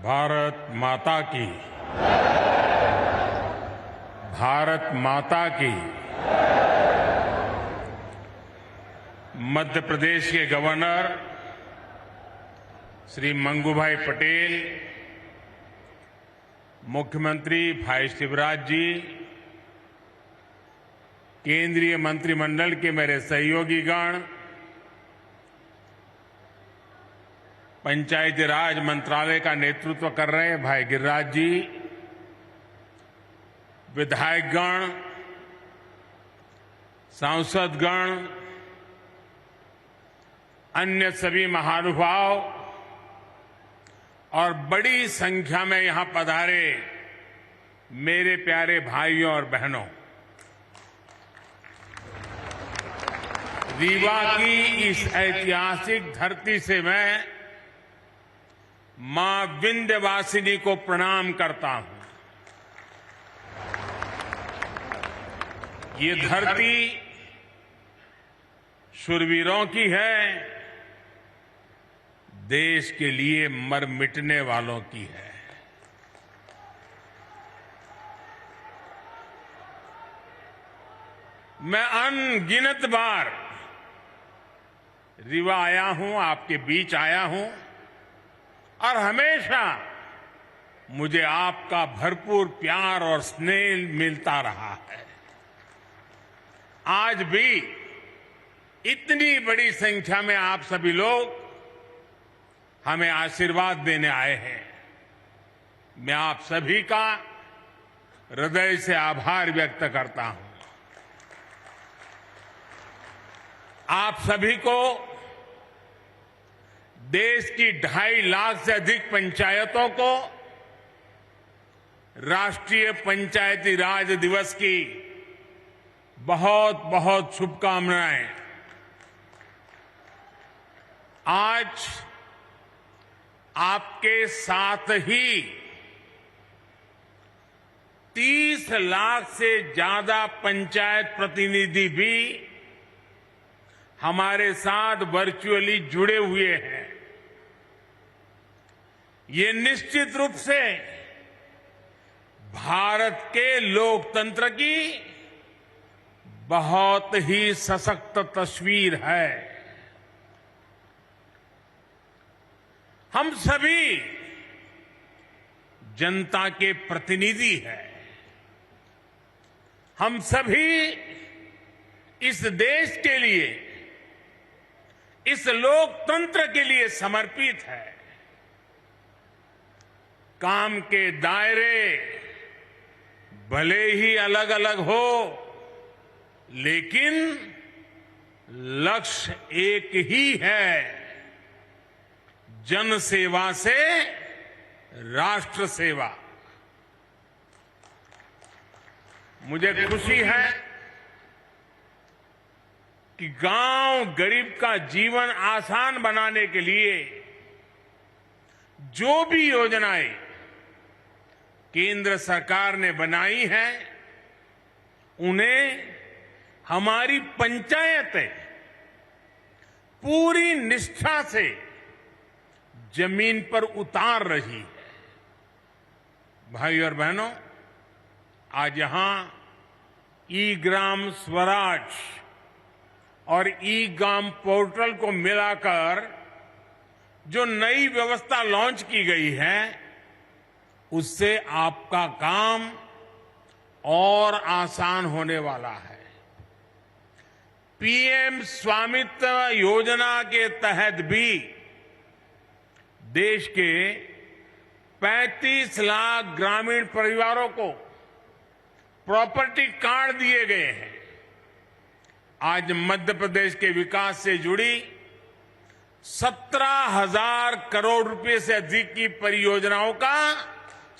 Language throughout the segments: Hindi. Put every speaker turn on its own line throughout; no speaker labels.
भारत माता की। भारत माता की। मध्य प्रदेश के गवर्नर श्री मंगूभाई पटेल, मुख्यमंत्री भाई शिवराज जी, केंद्रीय मंत्रिमंडल के मेरे सहयोगीगण, पंचायती राज मंत्रालय का नेतृत्व कर रहे भाई गिरिराज जी, विधायकगण, सांसदगण, अन्य सभी महानुभाव और बड़ी संख्या में यहां पधारे मेरे प्यारे भाइयों और बहनों, रीवा की इस ऐतिहासिक धरती से मैं मां विंध्यवासिनी को प्रणाम करता हूं। ये धरती शूरवीरों की है, देश के लिए मर मिटने वालों की है। मैं अनगिनत बार रीवा आया हूं, आपके बीच आया हूं और हमेशा मुझे आपका भरपूर प्यार और स्नेह मिलता रहा है। आज भी इतनी बड़ी संख्या में आप सभी लोग हमें आशीर्वाद देने आए हैं। मैं आप सभी का हृदय से आभार व्यक्त करता हूं। आप सभी को देश की 2.5 लाख से अधिक पंचायतों को राष्ट्रीय पंचायती राज दिवस की बहुत बहुत शुभकामनाएं। आज आपके साथ ही 30 लाख से ज्यादा पंचायत प्रतिनिधि भी हमारे साथ वर्चुअली जुड़े हुए हैं। ये निश्चित रूप से भारत के लोकतंत्र की बहुत ही सशक्त तस्वीर है। हम सभी जनता के प्रतिनिधि हैं। हम सभी इस देश के लिए, इस लोकतंत्र के लिए समर्पित है। काम के दायरे भले ही अलग अलग हो, लेकिन लक्ष्य एक ही है, जन सेवा से राष्ट्र सेवा। मुझे खुशी है कि गांव गरीब का जीवन आसान बनाने के लिए जो भी योजनाएं केंद्र सरकार ने बनाई हैं, उन्हें हमारी पंचायतें पूरी निष्ठा से जमीन पर उतार रही है। भाई और बहनों, आज यहां ई ग्राम स्वराज और ई ग्राम पोर्टल को मिलाकर जो नई व्यवस्था लॉन्च की गई है, उससे आपका काम और आसान होने वाला है। पीएम स्वामित्व योजना के तहत भी देश के 35 लाख ग्रामीण परिवारों को प्रॉपर्टी कार्ड दिए गए हैं। आज मध्य प्रदेश के विकास से जुड़ी 17,000 करोड़ रुपए से अधिक की परियोजनाओं का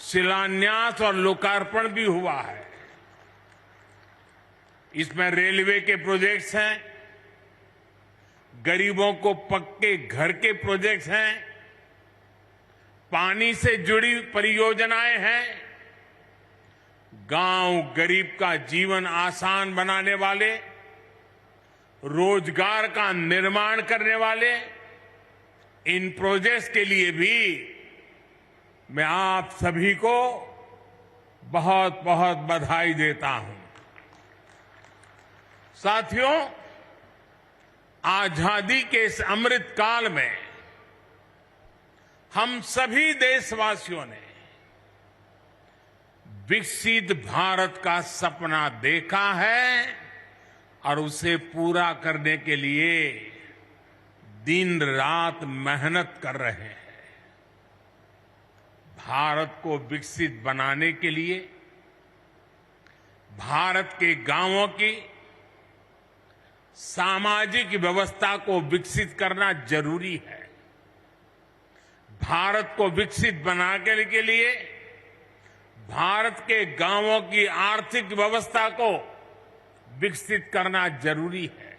शिलान्यास और लोकार्पण भी हुआ है। इसमें रेलवे के प्रोजेक्ट्स हैं, गरीबों को पक्के घर के प्रोजेक्ट्स हैं, पानी से जुड़ी परियोजनाएं हैं, गांव गरीब का जीवन आसान बनाने वाले, रोजगार का निर्माण करने वाले इन प्रोजेक्ट्स के लिए भी मैं आप सभी को बहुत बहुत बधाई देता हूं। साथियों, आजादी के इस अमृत काल में हम सभी देशवासियों ने विकसित भारत का सपना देखा है और उसे पूरा करने के लिए दिन रात मेहनत कर रहे हैं। भारत को विकसित बनाने के लिए भारत के गांवों की सामाजिक व्यवस्था को विकसित करना जरूरी है। भारत को विकसित बनाने के लिए भारत के गांवों की आर्थिक व्यवस्था को विकसित करना जरूरी है।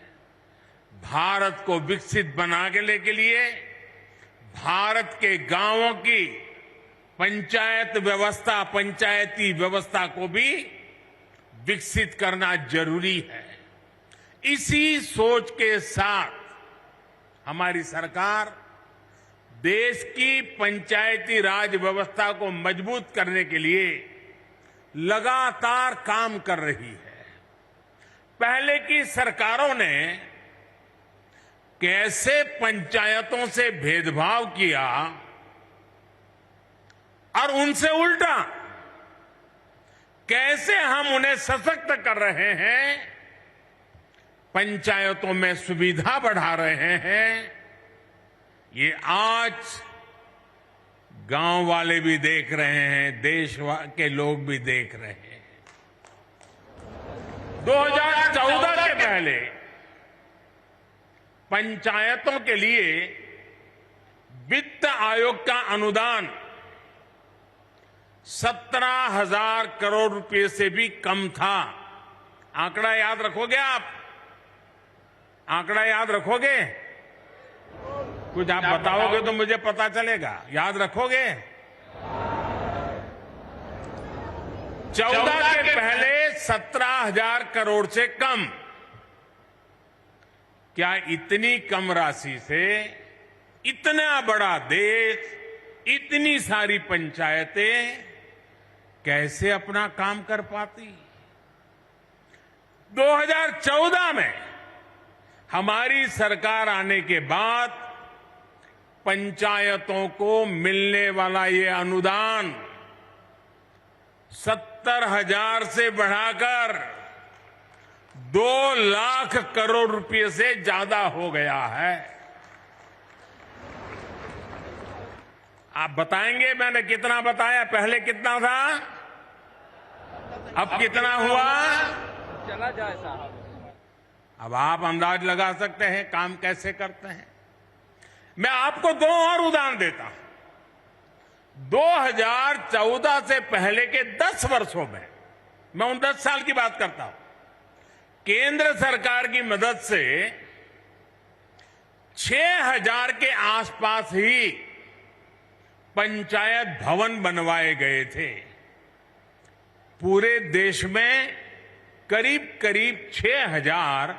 भारत को विकसित बनाने के लिए भारत के गांवों की पंचायती व्यवस्था को भी विकसित करना जरूरी है। इसी सोच के साथ हमारी सरकार देश की पंचायती राज व्यवस्था को मजबूत करने के लिए लगातार काम कर रही है। पहले की सरकारों ने कैसे पंचायतों से भेदभाव किया और उनसे उल्टा कैसे हम उन्हें सशक्त कर रहे हैं, पंचायतों में सुविधा बढ़ा रहे हैं, ये आज गांव वाले भी देख रहे हैं, देश के लोग भी देख रहे हैं। 2014 के पहले पंचायतों के लिए वित्त आयोग का अनुदान 17,000 करोड़ रुपए से भी कम था। आंकड़ा याद रखोगे आप? आंकड़ा याद रखोगे? कुछ आप बताओगे तो मुझे पता चलेगा। याद रखोगे? 14 के पहले 17,000 करोड़ से कम। क्या इतनी कम राशि से इतना बड़ा देश, इतनी सारी पंचायतें कैसे अपना काम कर पाती? 2014 में हमारी सरकार आने के बाद पंचायतों को मिलने वाला ये अनुदान 70,000 से बढ़ाकर 2 लाख करोड़ रुपए से ज्यादा हो गया है। आप बताएंगे मैंने कितना बताया? पहले कितना था, अब कितना हुआ?
चला जाए साहब।
अब आप अंदाज लगा सकते हैं काम कैसे करते हैं। मैं आपको 2 और उदाहरण देता हूं। 2014 से पहले के 10 वर्षों में, मैं उन 10 साल की बात करता हूं, केंद्र सरकार की मदद से 6,000 के आसपास ही पंचायत भवन बनवाए गए थे। पूरे देश में करीब करीब 6,000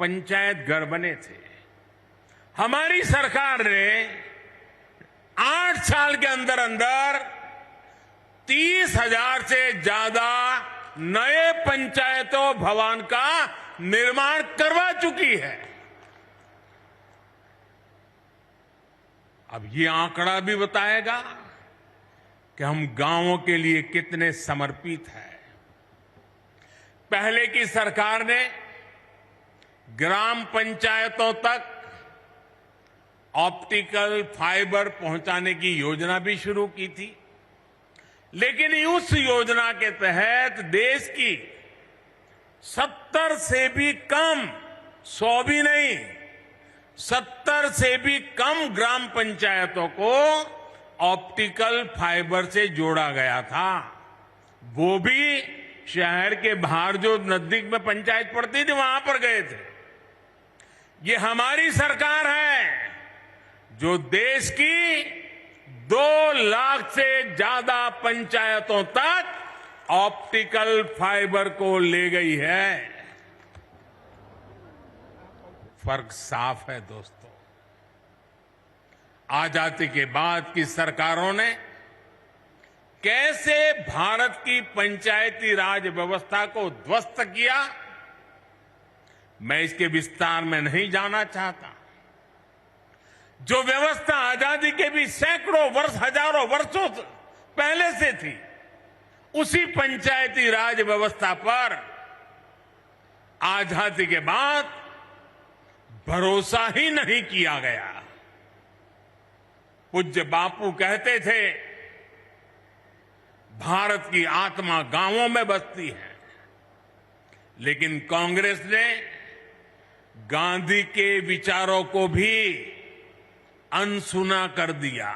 पंचायत घर बने थे। हमारी सरकार ने 8 साल के अंदर अंदर 30,000 से ज्यादा नए पंचायतों भवन का निर्माण करवा चुकी है। अब ये आंकड़ा भी बताएगा कि हम गांवों के लिए कितने समर्पित हैं। पहले की सरकार ने ग्राम पंचायतों तक ऑप्टिकल फाइबर पहुंचाने की योजना भी शुरू की थी, लेकिन उस योजना के तहत देश की 70 से भी कम, 100 भी नहीं, 70 से भी कम ग्राम पंचायतों को ऑप्टिकल फाइबर से जोड़ा गया था। वो भी शहर के बाहर जो नजदीक में पंचायत पड़ती थी वहां पर गए थे। ये हमारी सरकार है जो देश की 2 लाख से ज्यादा पंचायतों तक ऑप्टिकल फाइबर को ले गई है। फर्क साफ है दोस्तों। आजादी के बाद की सरकारों ने कैसे भारत की पंचायती राज व्यवस्था को ध्वस्त किया, मैं इसके विस्तार में नहीं जाना चाहता। जो व्यवस्था आजादी के भी सैकड़ों वर्ष, हजारों वर्षों पहले से थी, उसी पंचायती राज व्यवस्था पर आजादी के बाद भरोसा ही नहीं किया गया। पूज्य बापू कहते थे, भारत की आत्मा गांवों में बसती है, लेकिन कांग्रेस ने गांधी के विचारों को भी अनसुना कर दिया।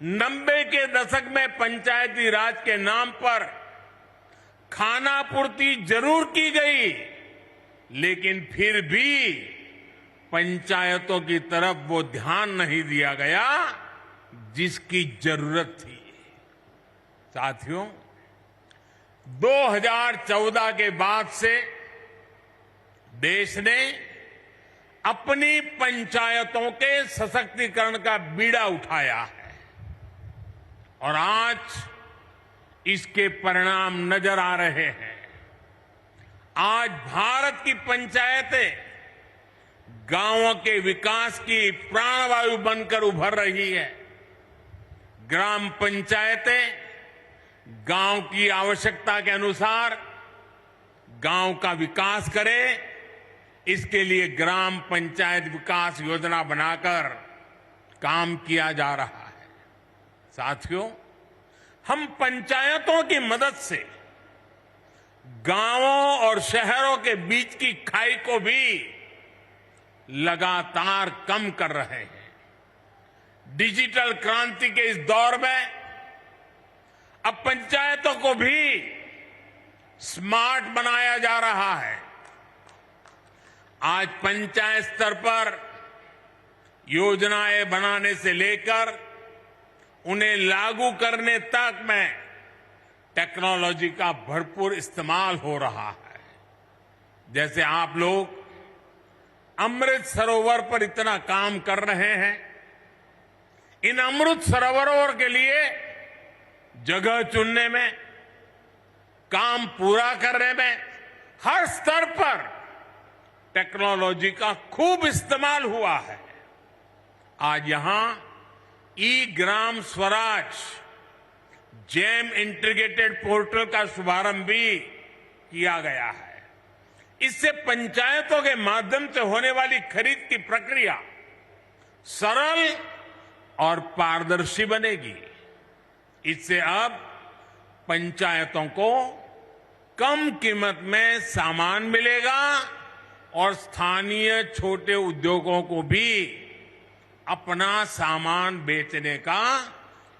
90 के दशक में पंचायती राज के नाम पर खानापूर्ति जरूर की गई, लेकिन फिर भी पंचायतों की तरफ वो ध्यान नहीं दिया गया जिसकी जरूरत थी। साथियों, 2014 के बाद से देश ने अपनी पंचायतों के सशक्तिकरण का बीड़ा उठाया है और आज इसके परिणाम नजर आ रहे हैं। आज भारत की पंचायतें गांवों के विकास की प्राणवायु बनकर उभर रही है। ग्राम पंचायतें गांव की आवश्यकता के अनुसार गांव का विकास करें, इसके लिए ग्राम पंचायत विकास योजना बनाकर काम किया जा रहा है। साथियों, हम पंचायतों की मदद से गांवों और शहरों के बीच की खाई को भी लगातार कम कर रहे हैं। डिजिटल क्रांति के इस दौर में अब पंचायतों को भी स्मार्ट बनाया जा रहा है। आज पंचायत स्तर पर योजनाएं बनाने से लेकर उन्हें लागू करने तक में टेक्नोलॉजी का भरपूर इस्तेमाल हो रहा है। जैसे आप लोग अमृत सरोवर पर इतना काम कर रहे हैं, इन अमृत सरोवरों के लिए जगह चुनने में, काम पूरा करने में हर स्तर पर टेक्नोलॉजी का खूब इस्तेमाल हुआ है। आज यहां ई Gram Swaraj GeM integrated portal का शुभारंभ भी किया गया है। इससे पंचायतों के माध्यम से होने वाली खरीद की प्रक्रिया सरल और पारदर्शी बनेगी। इससे अब पंचायतों को कम कीमत में सामान मिलेगा और स्थानीय छोटे उद्योगों को भी अपना सामान बेचने का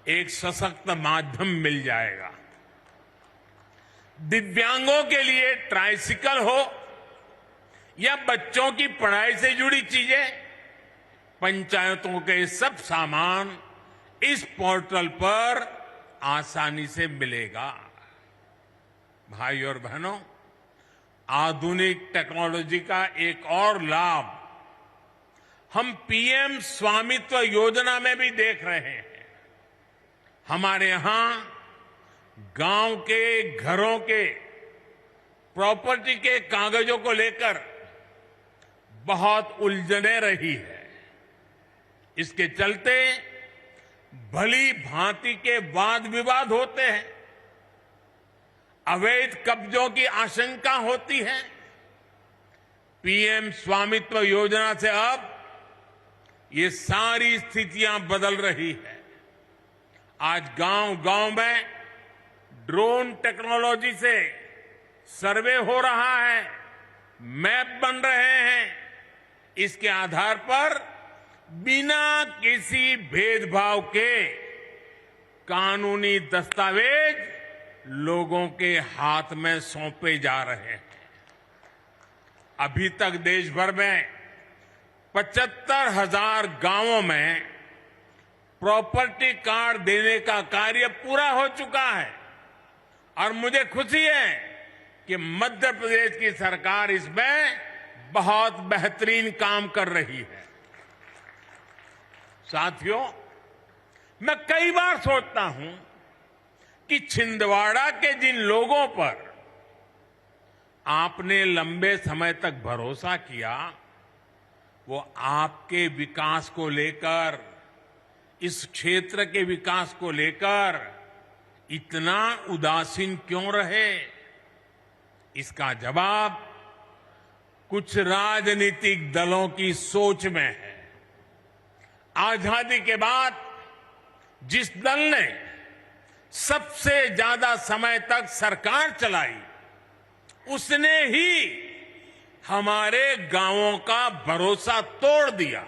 एक सशक्त माध्यम मिल जाएगा। दिव्यांगों के लिए ट्राइसिकल हो या बच्चों की पढ़ाई से जुड़ी चीजें, पंचायतों के सब सामान इस पोर्टल पर आसानी से मिलेगा। भाई और बहनों, आधुनिक टेक्नोलॉजी का एक और लाभ हम पीएम स्वामित्व योजना में भी देख रहे हैं। हमारे यहां गांव के घरों के प्रॉपर्टी के कागजों को लेकर बहुत उलझने रही है। इसके चलते भली भांति के वाद विवाद होते हैं, अवैध कब्जों की आशंका होती है। पीएम स्वामित्व योजना से अब ये सारी स्थितियां बदल रही है। आज गांव-गांव में ड्रोन टेक्नोलॉजी से सर्वे हो रहा है, मैप बन रहे हैं। इसके आधार पर बिना किसी भेदभाव के कानूनी दस्तावेज लोगों के हाथ में सौंपे जा रहे हैं। अभी तक देश भर में 75,000 गांवों में प्रॉपर्टी कार्ड देने का कार्य पूरा हो चुका है और मुझे खुशी है कि मध्य प्रदेश की सरकार इसमें बहुत बेहतरीन काम कर रही है। साथियों, मैं कई बार सोचता हूं कि छिंदवाड़ा के जिन लोगों पर आपने लंबे समय तक भरोसा किया, वो आपके विकास को लेकर, इस क्षेत्र के विकास को लेकर इतना उदासीन क्यों रहे? इसका जवाब कुछ राजनीतिक दलों की सोच में है। आजादी के बाद जिस दल ने सबसे ज्यादा समय तक सरकार चलाई, उसने ही हमारे गांवों का भरोसा तोड़ दिया।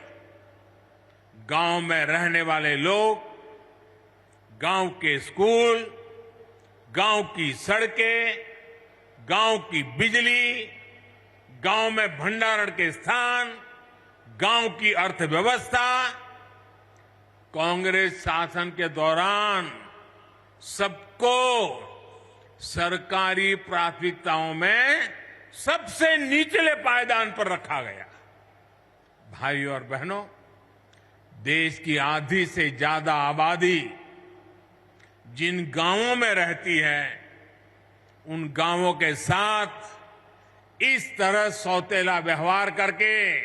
गांव में रहने वाले लोग, गांव के स्कूल, गांव की सड़कें, गांव की बिजली, गांव में भंडारण के स्थान, गांव की अर्थव्यवस्था कांग्रेस शासन के दौरान सबको सरकारी प्राथमिकताओं में सबसे निचले पायदान पर रखा गया। भाइयों और बहनों, देश की आधी से ज्यादा आबादी जिन गांवों में रहती है, उन गांवों के साथ इस तरह सौतेला व्यवहार करके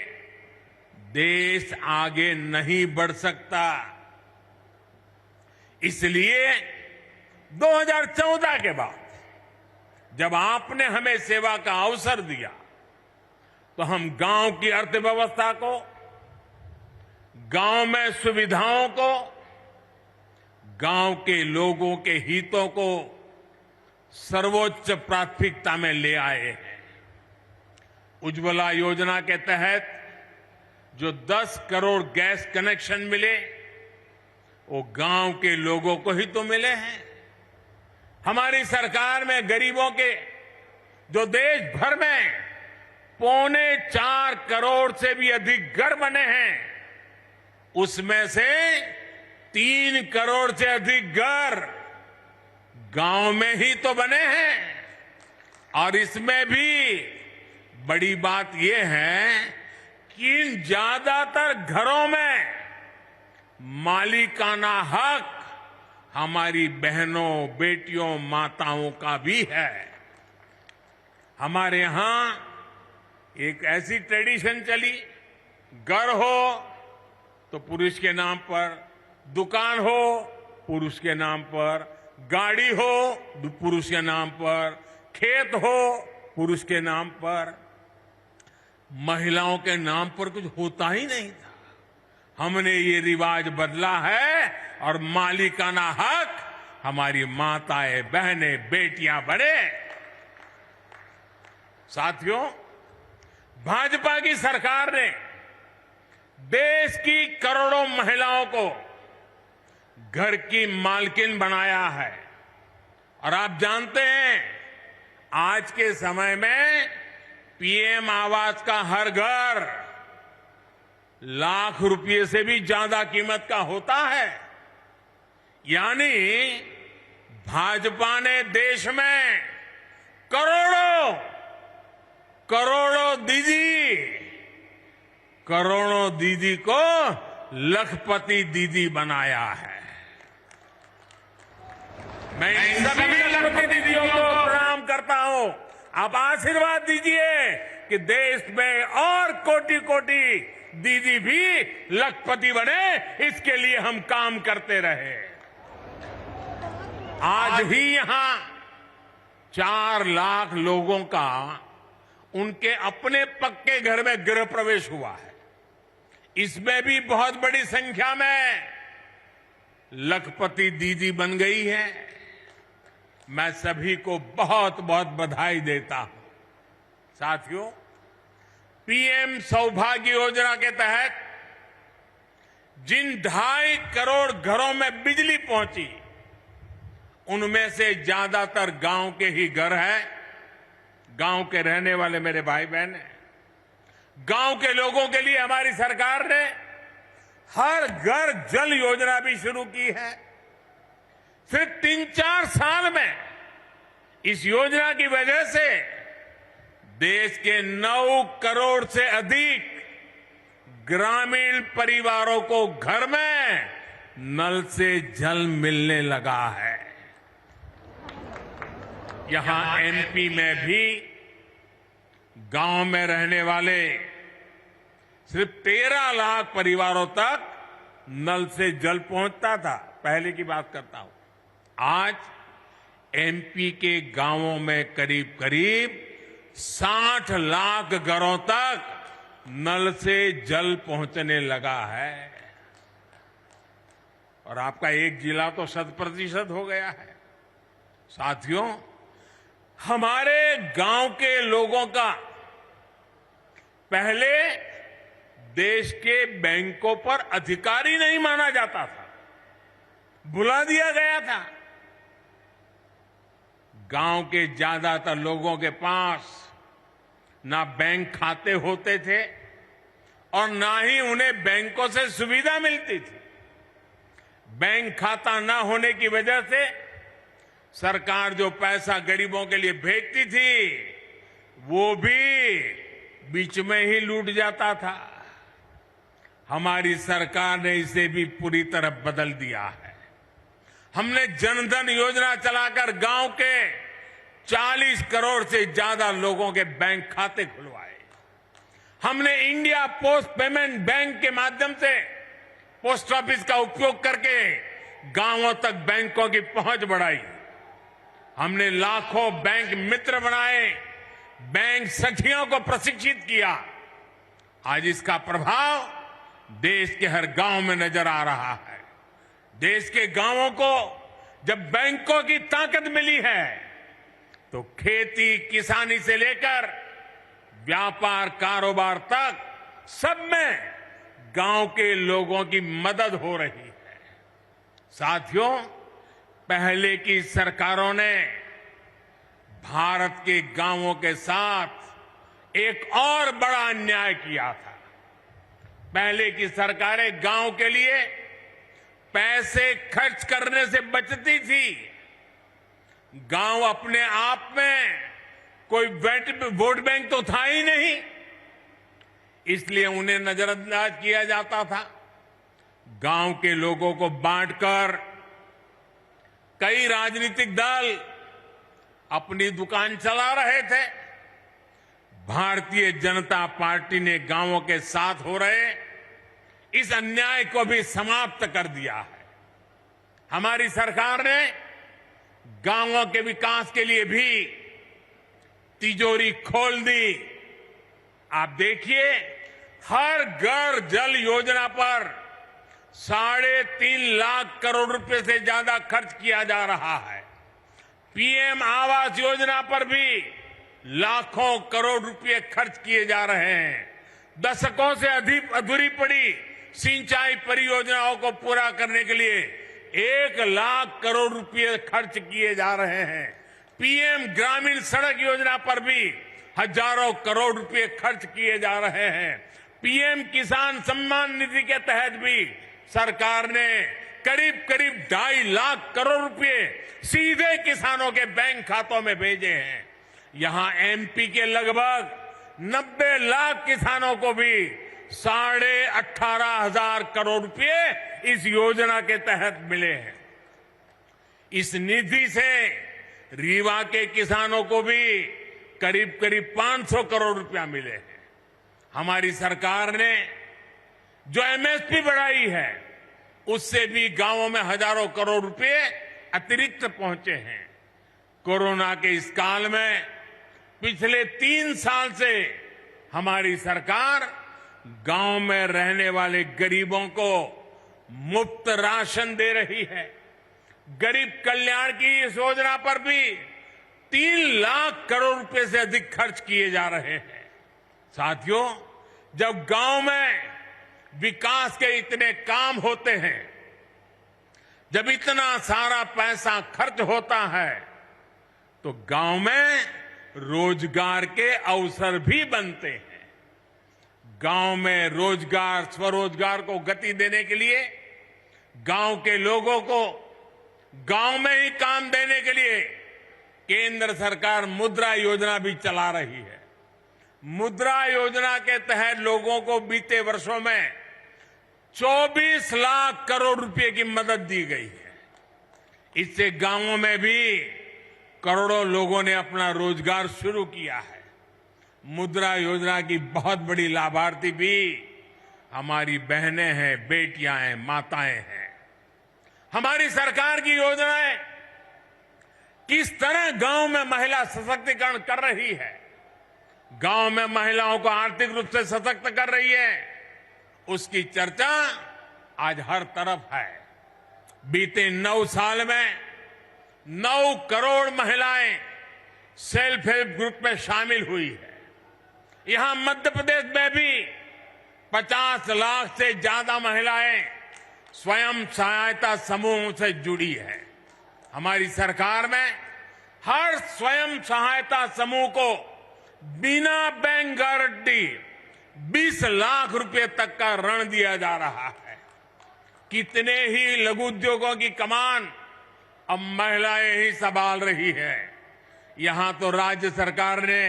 देश आगे नहीं बढ़ सकता। इसलिए 2014 के बाद जब आपने हमें सेवा का अवसर दिया, तो हम गांव की अर्थव्यवस्था को, गांव में सुविधाओं को, गांव के लोगों के हितों को सर्वोच्च प्राथमिकता में ले आए हैं। उज्ज्वला योजना के तहत जो 10 करोड़ गैस कनेक्शन मिले, वो गांव के लोगों को ही तो मिले हैं। हमारी सरकार में गरीबों के जो देश भर में 4.25 करोड़ से भी अधिक घर बने हैं, उसमें से 3 करोड़ से अधिक घर गांव में ही तो बने हैं। और इसमें भी बड़ी बात यह है कि इन ज्यादातर घरों में मालिकाना हक हमारी बहनों, बेटियों, माताओं का भी है। हमारे यहां एक ऐसी ट्रेडिशन चली, घर हो तो पुरुष के नाम पर, दुकान हो पुरुष के नाम पर, गाड़ी हो पुरुष के नाम पर, खेत हो पुरुष के नाम पर, महिलाओं के नाम पर कुछ होता ही नहीं था। हमने ये रिवाज बदला है और मालिकाना हक हमारी माताएं, बहनें, बेटियां बने। साथियों, भाजपा की सरकार ने देश की करोड़ों महिलाओं को घर की मालकिन बनाया है। और आप जानते हैं, आज के समय में पीएम आवास का हर घर लाख रुपए से भी ज्यादा कीमत का होता है। यानी भाजपा ने देश में करोड़ों दीदी को लखपति दीदी बनाया है। मैं इन सभी लखपति दीदियों को प्रणाम करता हूं। आप आशीर्वाद दीजिए कि देश में और कोटि दीदी भी लखपति बने, इसके लिए हम काम करते रहे। आज ही यहां 4 लाख लोगों का उनके अपने पक्के घर में गृह प्रवेश हुआ है। इसमें भी बहुत बड़ी संख्या में लखपति दीदी बन गई है। मैं सभी को बहुत बहुत बधाई देता हूं। साथियों, पीएम सौभाग्य योजना के तहत जिन 2.5 करोड़ घरों में बिजली पहुंची, उनमें से ज्यादातर गांव के ही घर हैं। गांव के रहने वाले मेरे भाई बहन हैं। गांव के लोगों के लिए हमारी सरकार ने हर घर जल योजना भी शुरू की है। सिर्फ 3-4 साल में इस योजना की वजह से देश के 9 करोड़ से अधिक ग्रामीण परिवारों को घर में नल से जल मिलने लगा है। यहां एमपी में भी गांव में रहने वाले सिर्फ 13 लाख परिवारों तक नल से जल पहुंचता था। पहले की बात करता हूं। आज एमपी के गांवों में करीब करीब 60 लाख घरों तक नल से जल पहुंचने लगा है और आपका एक जिला तो 100% हो गया है। साथियों, हमारे गांव के लोगों का पहले देश के बैंकों पर अधिकार ही नहीं माना जाता था, बुला दिया गया था। गांव के ज्यादातर लोगों के पास ना बैंक खाते होते थे और ना ही उन्हें बैंकों से सुविधा मिलती थी। बैंक खाता ना होने की वजह से सरकार जो पैसा गरीबों के लिए भेजती थी वो भी बीच में ही लूट जाता था। हमारी सरकार ने इसे भी पूरी तरह बदल दिया है। हमने जनधन योजना चलाकर गांव के 40 करोड़ से ज्यादा लोगों के बैंक खाते खुलवाए। हमने इंडिया पोस्ट पेमेंट बैंक के माध्यम से पोस्ट ऑफिस का उपयोग करके गांवों तक बैंकों की पहुंच बढ़ाई। हमने लाखों बैंक मित्र बनाए, बैंक सखियों को प्रशिक्षित किया। आज इसका प्रभाव देश के हर गांव में नजर आ रहा है। देश के गांवों को जब बैंकों की ताकत मिली है तो खेती किसानी से लेकर व्यापार कारोबार तक सब में गांव के लोगों की मदद हो रही है। साथियों, पहले की सरकारों ने भारत के गांवों के साथ एक और बड़ा अन्याय किया था। पहले की सरकारें गांव के लिए पैसे खर्च करने से बचती थी। गांव अपने आप में कोई वोट बैंक तो था ही नहीं, इसलिए उन्हें नजरअंदाज किया जाता था। गांव के लोगों को बांटकर कई राजनीतिक दल अपनी दुकान चला रहे थे। भारतीय जनता पार्टी ने गांवों के साथ हो रहे इस अन्याय को भी समाप्त कर दिया है। हमारी सरकार ने गांवों के विकास के लिए भी तिजोरी खोल दी। आप देखिए, हर घर जल योजना पर 3.5 लाख करोड़ रुपए से ज्यादा खर्च किया जा रहा है। पीएम आवास योजना पर भी लाखों करोड़ रुपए खर्च किए जा रहे हैं। दशकों से अधिक अधूरी पड़ी सिंचाई परियोजनाओं को पूरा करने के लिए 1 लाख करोड़ रुपए खर्च किए जा रहे हैं। पीएम ग्रामीण सड़क योजना पर भी हजारों करोड़ रुपए खर्च किए जा रहे हैं। पीएम किसान सम्मान निधि के तहत भी सरकार ने करीब 2.5 लाख करोड़ रुपए सीधे किसानों के बैंक खातों में भेजे हैं। यहां एमपी के लगभग 90 लाख किसानों को भी 18,500 करोड़ रुपए इस योजना के तहत मिले हैं। इस निधि से रीवा के किसानों को भी करीब 500 करोड़ रुपया मिले हैं। हमारी सरकार ने जो एमएसपी बढ़ाई है उससे भी गांवों में हजारों करोड़ रुपए अतिरिक्त पहुंचे हैं। कोरोना के इस काल में पिछले 3 साल से हमारी सरकार गांव में रहने वाले गरीबों को मुफ्त राशन दे रही है। गरीब कल्याण की इस योजना पर भी 3 लाख करोड़ रुपए से अधिक खर्च किए जा रहे हैं। साथियों, जब गांव में विकास के इतने काम होते हैं, जब इतना सारा पैसा खर्च होता है, तो गांव में रोजगार के अवसर भी बनते हैं। गांव में रोजगार, स्वरोजगार को गति देने के लिए, गांव के लोगों को गांव में ही काम देने के लिए केंद्र सरकार मुद्रा योजना भी चला रही है। मुद्रा योजना के तहत लोगों को बीते वर्षों में 24 लाख करोड़ रुपए की मदद दी गई है। इससे गांवों में भी करोड़ों लोगों ने अपना रोजगार शुरू किया है। मुद्रा योजना की बहुत बड़ी लाभार्थी भी हमारी बहनें हैं, बेटियां हैं, माताएं हैं। हमारी सरकार की योजनाएं किस तरह गांव में महिला सशक्तिकरण कर रही है, गांव में महिलाओं को आर्थिक रूप से सशक्त कर रही है, उसकी चर्चा आज हर तरफ है। बीते 9 साल में 9 करोड़ महिलाएं सेल्फ हेल्प ग्रुप में शामिल हुई है। यहां मध्य प्रदेश में भी 50 लाख से ज्यादा महिलाएं स्वयं सहायता समूहों से जुड़ी है। हमारी सरकार में हर स्वयं सहायता समूह को बिना बैंक गारंटी 20 लाख रुपए तक का ऋण दिया जा रहा है। कितने ही लघु उद्योगों की कमान अब महिलाएं ही संभाल रही है। यहां तो राज्य सरकार ने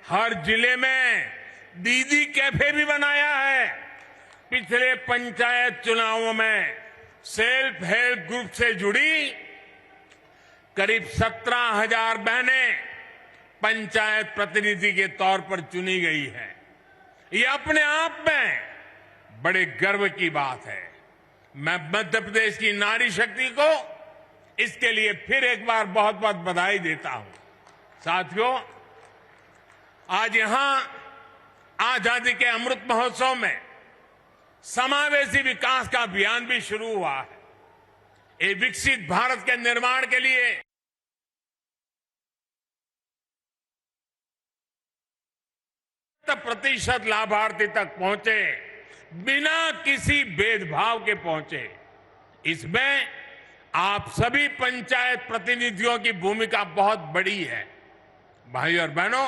हर जिले में दीदी कैफे भी बनाया है। पिछले पंचायत चुनावों में सेल्फ हेल्प ग्रुप से जुड़ी करीब 17,000 बहनें पंचायत प्रतिनिधि के तौर पर चुनी गई है। ये अपने आप में बड़े गर्व की बात है। मैं मध्य प्रदेश की नारी शक्ति को इसके लिए फिर एक बार बहुत बहुत बधाई देता हूं। साथियों, आज यहां आजादी के अमृत महोत्सव में समावेशी विकास का अभियान भी शुरू हुआ है। ये विकसित भारत के निर्माण के लिए 70% लाभार्थी तक पहुंचे, बिना किसी भेदभाव के पहुंचे। इसमें आप सभी पंचायत प्रतिनिधियों की भूमिका बहुत बड़ी है। भाई और बहनों,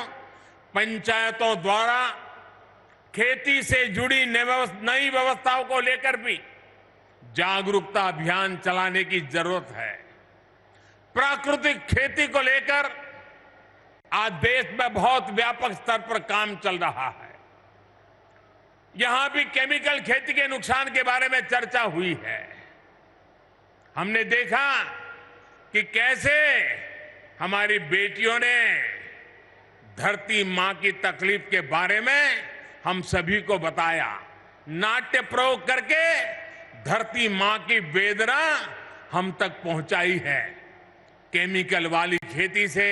पंचायतों द्वारा खेती से जुड़ी नई व्यवस्थाओं को लेकर भी जागरूकता अभियान चलाने की जरूरत है। प्राकृतिक खेती को लेकर आज देश में बहुत व्यापक स्तर पर काम चल रहा है। यहां भी केमिकल खेती के नुकसान के बारे में चर्चा हुई है। हमने देखा कि कैसे हमारी बेटियों ने धरती मां की तकलीफ के बारे में हम सभी को बताया। नाट्य प्रयोग करके धरती मां की वेदना हम तक पहुंचाई है। केमिकल वाली खेती से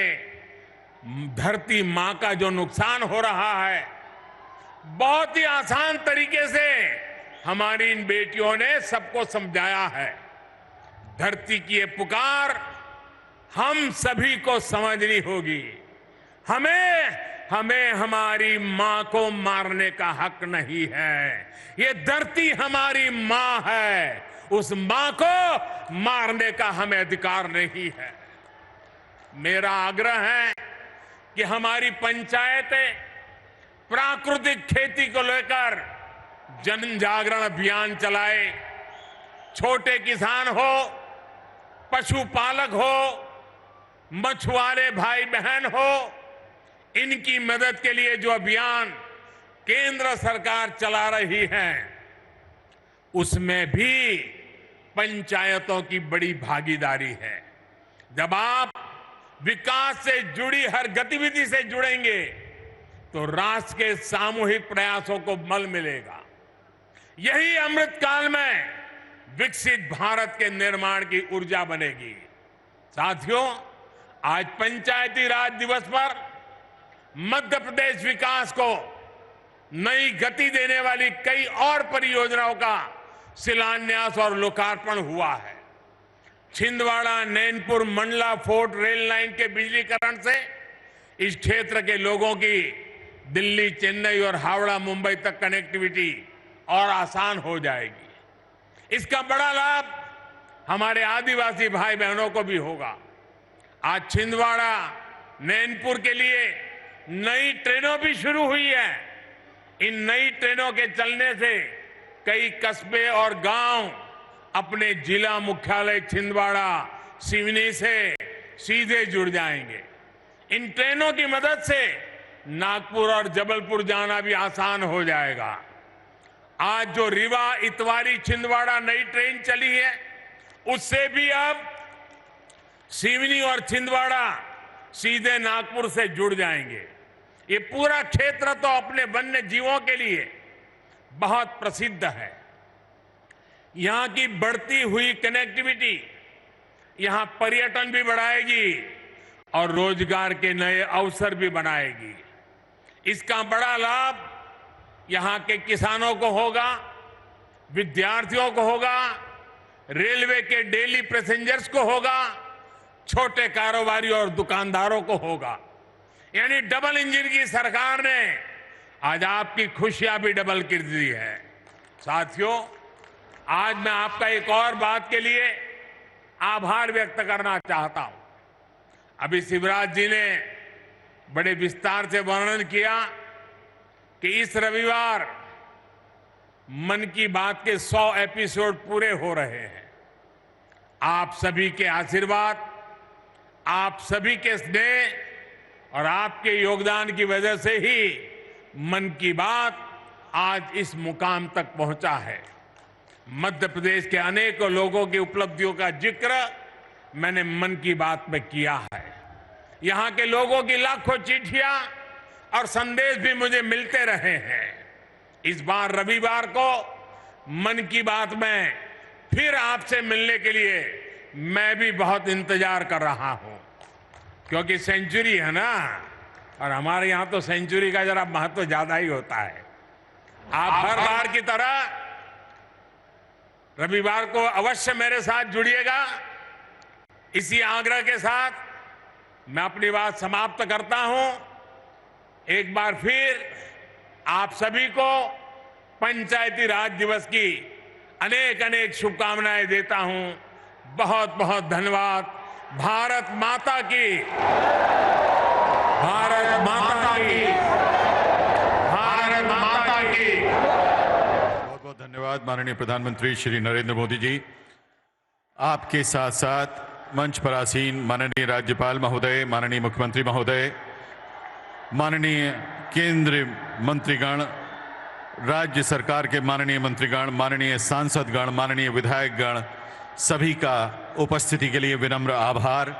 धरती मां का जो नुकसान हो रहा है, बहुत ही आसान तरीके से हमारी इन बेटियों ने सबको समझाया है। धरती की ये पुकार हम सभी को समझनी होगी। हमें हमारी मां को मारने का हक नहीं है। ये धरती हमारी मां है, उस मां को मारने का हमें अधिकार नहीं है। मेरा आग्रह है कि हमारी पंचायतें प्राकृतिक खेती को लेकर जन जागरण अभियान चलाए। छोटे किसान हो, पशुपालक हो, मछुआरे भाई बहन हो, इनकी मदद के लिए जो अभियान केंद्र सरकार चला रही है, उसमें भी पंचायतों की बड़ी भागीदारी है। जब आप विकास से जुड़ी हर गतिविधि से जुड़ेंगे तो राष्ट्र के सामूहिक प्रयासों को बल मिलेगा। यही अमृत काल में विकसित भारत के निर्माण की ऊर्जा बनेगी। साथियों, आज पंचायती राज दिवस पर मध्य प्रदेश विकास को नई गति देने वाली कई और परियोजनाओं का शिलान्यास और लोकार्पण हुआ है। Chhindwara Nainpur Mandla fort rail line के बिजलीकरण से इस क्षेत्र के लोगों की दिल्ली, चेन्नई और हावड़ा, मुंबई तक कनेक्टिविटी और आसान हो जाएगी। इसका बड़ा लाभ हमारे आदिवासी भाई बहनों को भी होगा। आज छिंदवाड़ा नैनपुर के लिए नई ट्रेनों भी शुरू हुई है। इन नई ट्रेनों के चलने से कई कस्बे और गांव अपने जिला मुख्यालय छिंदवाड़ा, सिवनी से सीधे जुड़ जाएंगे। इन ट्रेनों की मदद से नागपुर और जबलपुर जाना भी आसान हो जाएगा। आज जो रीवा इतवारी छिंदवाड़ा नई ट्रेन चली है, उससे भी अब सिवनी और छिंदवाड़ा सीधे नागपुर से जुड़ जाएंगे। ये पूरा क्षेत्र तो अपने वन्य जीवों के लिए बहुत प्रसिद्ध है। यहां की बढ़ती हुई कनेक्टिविटी यहां पर्यटन भी बढ़ाएगी और रोजगार के नए अवसर भी बनाएगी। इसका बड़ा लाभ यहां के किसानों को होगा, विद्यार्थियों को होगा, रेलवे के डेली पैसेंजर्स को होगा, छोटे कारोबारियों और दुकानदारों को होगा। यानी डबल इंजन की सरकार ने आज आपकी खुशियां भी डबल कर दी है। साथियों, आज मैं आपका एक और बात के लिए आभार व्यक्त करना चाहता हूं। अभी शिवराज जी ने बड़े विस्तार से वर्णन किया कि इस रविवार मन की बात के 100 एपिसोड पूरे हो रहे हैं। आप सभी के आशीर्वाद, आप सभी के स्नेह और आपके योगदान की वजह से ही मन की बात आज इस मुकाम तक पहुंचा है। मध्य प्रदेश के अनेकों लोगों की उपलब्धियों का जिक्र मैंने मन की बात में किया है। यहां के लोगों की लाखों चिट्ठियां और संदेश भी मुझे मिलते रहे हैं। इस बार रविवार को मन की बात में फिर आपसे मिलने के लिए मैं भी बहुत इंतजार कर रहा हूं, क्योंकि सेंचुरी है ना, और हमारे यहां तो सेंचुरी का जरा महत्व ज्यादा ही होता है। आप हर बार की तरह रविवार को अवश्य मेरे साथ जुड़िएगा। इसी आग्रह के साथ मैं अपनी बात समाप्त करता हूं। एक बार फिर आप सभी को पंचायती राज दिवस की अनेक अनेक शुभकामनाएं देता हूं। बहुत बहुत धन्यवाद। भारत माता की, भारत माता की, भारत माता की।
बहुत बहुत धन्यवाद माननीय प्रधानमंत्री श्री नरेंद्र मोदी जी। आपके साथ साथ मंच पर आसीन माननीय राज्यपाल महोदय, माननीय मुख्यमंत्री महोदय, माननीय केंद्रीय मंत्रीगण, राज्य सरकार के माननीय मंत्रीगण, माननीय सांसदगण, माननीय विधायकगण, सभी का उपस्थिति के लिए विनम्र आभार।